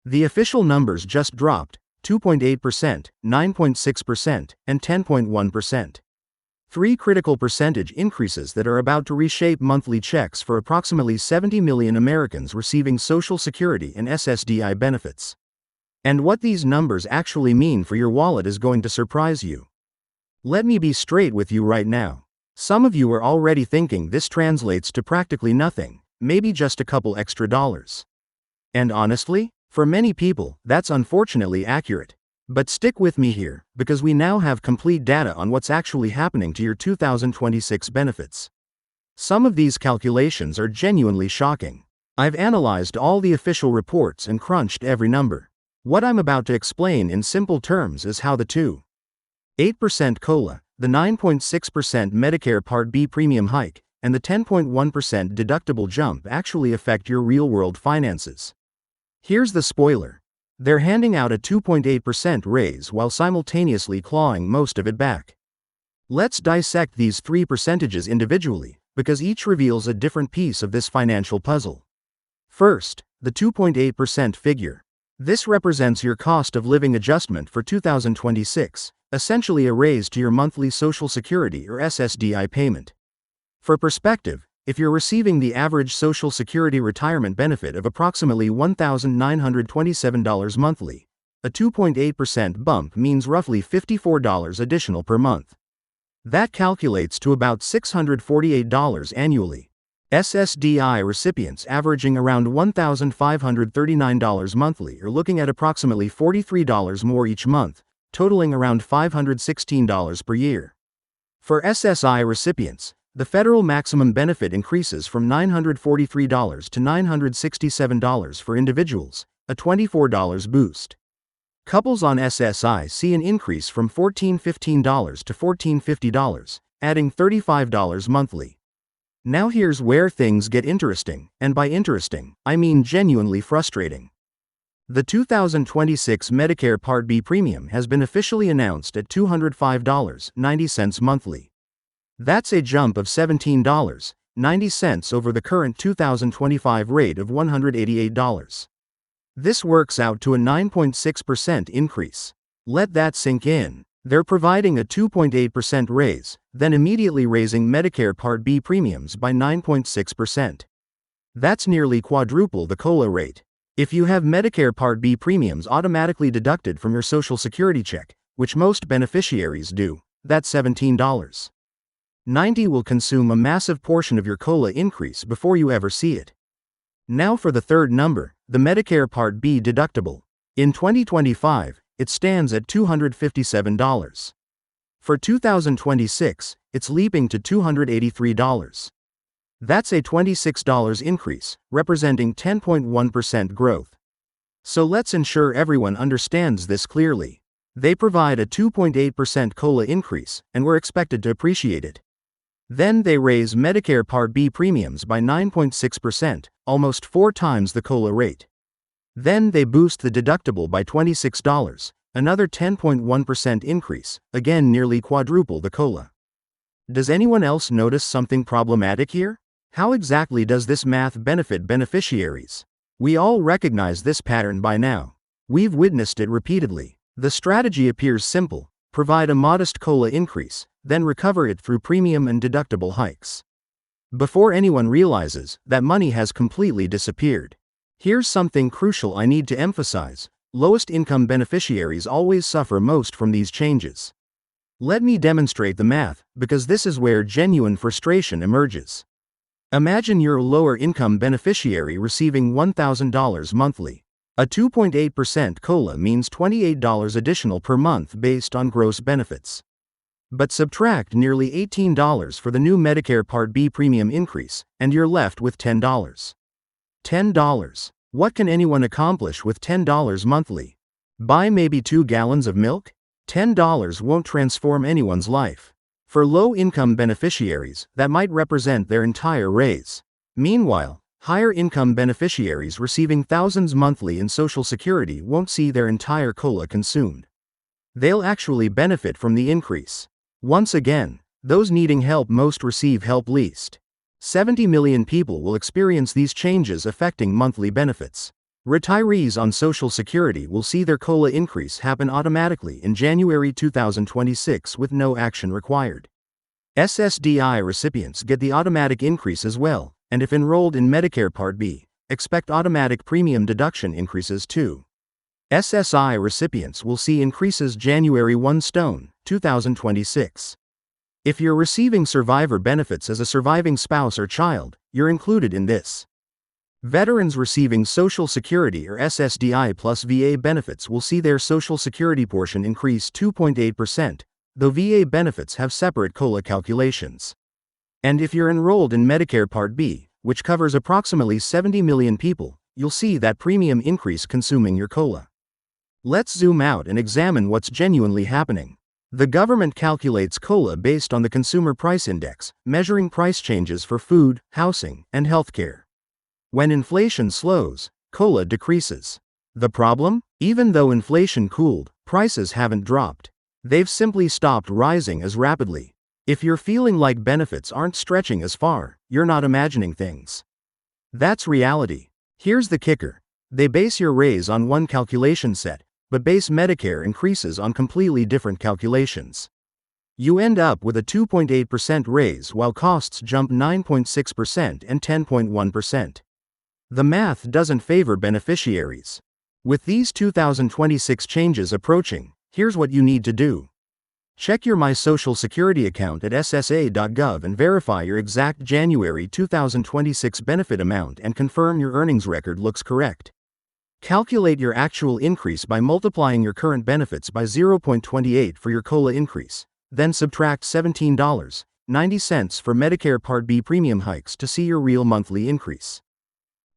The official numbers just dropped: 2.8%, 9.6%, and 10.1%. Three critical percentage increases that are about to reshape monthly checks for approximately 70 million Americans receiving Social Security and SSDI benefits. And what these numbers actually mean for your wallet is going to surprise you. Let me be straight with you right now. Some of you are already thinking this translates to practically nothing, maybe just a couple extra dollars. And honestly, for many people, that's unfortunately accurate. But stick with me here, because we now have complete data on what's actually happening to your 2026 benefits. Some of these calculations are genuinely shocking. I've analyzed all the official reports and crunched every number. What I'm about to explain in simple terms is how the 2.8% COLA, the 9.6% Medicare Part B premium hike, and the 10.1% deductible jump actually affect your real-world finances. Here's the spoiler. They're handing out a 2.8% raise while simultaneously clawing most of it back. Let's dissect these three percentages individually, because each reveals a different piece of this financial puzzle. First, the 2.8% figure. This represents your cost of living adjustment for 2026, essentially a raise to your monthly Social Security or SSDI payment. For perspective, if you're receiving the average Social Security retirement benefit of approximately $1,927 monthly, a 2.8% bump means roughly $54 additional per month. That calculates to about $648 annually. SSDI recipients averaging around $1,539 monthly are looking at approximately $43 more each month, totaling around $516 per year. For SSI recipients, the federal maximum benefit increases from $943 to $967 for individuals, a $24 boost. Couples on SSI see an increase from $1,415 to $1,450, adding $35 monthly. Now here's where things get interesting, and by interesting, I mean genuinely frustrating. The 2026 Medicare Part B premium has been officially announced at $205.90 monthly. That's a jump of $17.90 over the current 2025 rate of $188. This works out to a 9.6% increase. Let that sink in. They're providing a 2.8% raise, then immediately raising Medicare Part B premiums by 9.6%. That's nearly quadruple the COLA rate. If you have Medicare Part B premiums automatically deducted from your Social Security check, which most beneficiaries do, that's $17.90 will consume a massive portion of your COLA increase before you ever see it. Now for the third number, the Medicare Part B deductible. In 2025, it stands at $257. For 2026, it's leaping to $283. That's a $26 increase, representing 10.1% growth. So let's ensure everyone understands this clearly. They provide a 2.8% COLA increase, and we're expected to appreciate it. Then they raise Medicare Part B premiums by 9.6%, almost 4 times the COLA rate. Then they boost the deductible by $26, another 10.1% increase, again nearly quadruple the COLA. Does anyone else notice something problematic here? How exactly does this math benefit beneficiaries? We all recognize this pattern by now. We've witnessed it repeatedly. The strategy appears simple: provide a modest COLA increase, then recover it through premium and deductible hikes. Before anyone realizes, that money has completely disappeared. Here's something crucial I need to emphasize: lowest income beneficiaries always suffer most from these changes. Let me demonstrate the math, because this is where genuine frustration emerges. Imagine you're a lower income beneficiary receiving $1,000 monthly. A 2.8% COLA means $28 additional per month based on gross benefits. But subtract nearly $18 for the new Medicare Part B premium increase, and you're left with $10. $10. What can anyone accomplish with $10 monthly? Buy maybe 2 gallons of milk? $10 won't transform anyone's life. For low-income beneficiaries, that might represent their entire raise. Meanwhile, higher-income beneficiaries receiving thousands monthly in Social Security won't see their entire COLA consumed. They'll actually benefit from the increase. Once again, those needing help most receive help least. 70 million people will experience these changes affecting monthly benefits. Retirees on Social Security will see their COLA increase happen automatically in January 2026 with no action required. SSDI recipients get the automatic increase as well, and if enrolled in Medicare Part B, expect automatic premium deduction increases too. SSI recipients will see increases January 1, 2026. If you're receiving survivor benefits as a surviving spouse or child, you're included in this. Veterans receiving Social Security or SSDI plus VA benefits will see their Social Security portion increase 2.8%, though VA benefits have separate COLA calculations. And if you're enrolled in Medicare Part B, which covers approximately 70 million people, you'll see that premium increase consuming your COLA. Let's zoom out and examine what's genuinely happening. The government calculates COLA based on the Consumer Price Index, measuring price changes for food, housing, and healthcare. When inflation slows, COLA decreases. The problem? Even though inflation cooled, prices haven't dropped. They've simply stopped rising as rapidly. If you're feeling like benefits aren't stretching as far, you're not imagining things. That's reality. Here's the kicker. They base your raise on one calculation set, but base Medicare increases on completely different calculations. You end up with a 2.8% raise while costs jump 9.6% and 10.1%. The math doesn't favor beneficiaries. With these 2026 changes approaching, here's what you need to do. Check your My Social Security account at ssa.gov and verify your exact January 2026 benefit amount and confirm your earnings record looks correct. Calculate your actual increase by multiplying your current benefits by 0.28 for your COLA increase, then subtract $17.90 for Medicare Part B premium hikes to see your real monthly increase.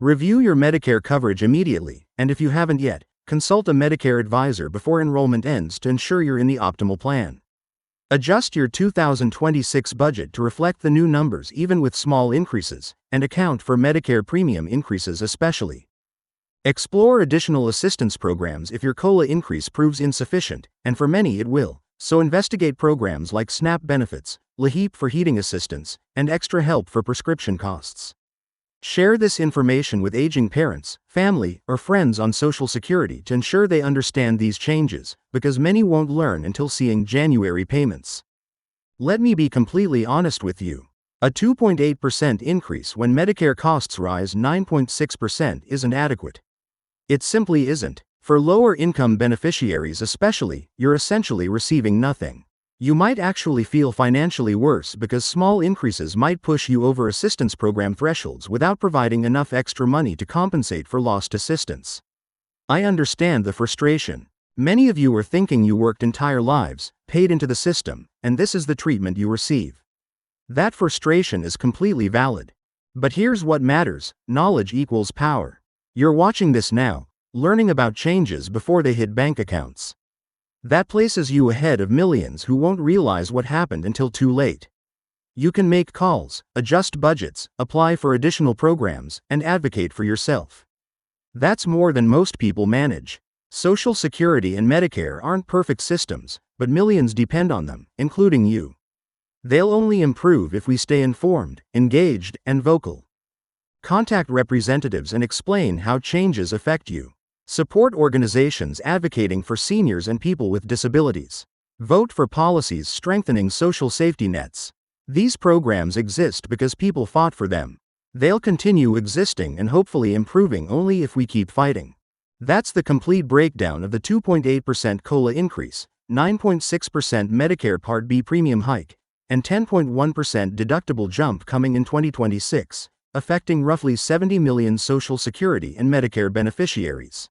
Review your Medicare coverage immediately, and if you haven't yet, consult a Medicare advisor before enrollment ends to ensure you're in the optimal plan. Adjust your 2026 budget to reflect the new numbers even with small increases, and account for Medicare premium increases especially. Explore additional assistance programs if your COLA increase proves insufficient, and for many it will, so investigate programs like SNAP benefits, LAHEAP for heating assistance, and extra help for prescription costs. Share this information with aging parents, family, or friends on Social Security to ensure they understand these changes, because many won't learn until seeing January payments. Let me be completely honest with you. A 2.8% increase when Medicare costs rise 9.6% isn't adequate. It simply isn't. For lower-income beneficiaries especially, you're essentially receiving nothing. You might actually feel financially worse because small increases might push you over assistance program thresholds without providing enough extra money to compensate for lost assistance. I understand the frustration. Many of you are thinking you worked entire lives, paid into the system, and this is the treatment you receive. That frustration is completely valid. But here's what matters: knowledge equals power. You're watching this now, learning about changes before they hit bank accounts. That places you ahead of millions who won't realize what happened until too late. You can make calls, adjust budgets, apply for additional programs, and advocate for yourself. That's more than most people manage. Social Security and Medicare aren't perfect systems, but millions depend on them, including you. They'll only improve if we stay informed, engaged, and vocal. Contact representatives and explain how changes affect you. Support organizations advocating for seniors and people with disabilities. Vote for policies strengthening social safety nets. These programs exist because people fought for them. They'll continue existing and hopefully improving only if we keep fighting. That's the complete breakdown of the 2.8% COLA increase, 9.6% Medicare Part B premium hike, and 10.1% deductible jump coming in 2026, affecting roughly 70 million Social Security and Medicare beneficiaries.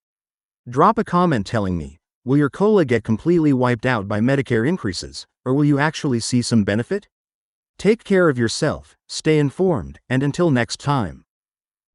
Drop a comment telling me, will your COLA get completely wiped out by Medicare increases, or will you actually see some benefit? Take care of yourself, stay informed, and until next time.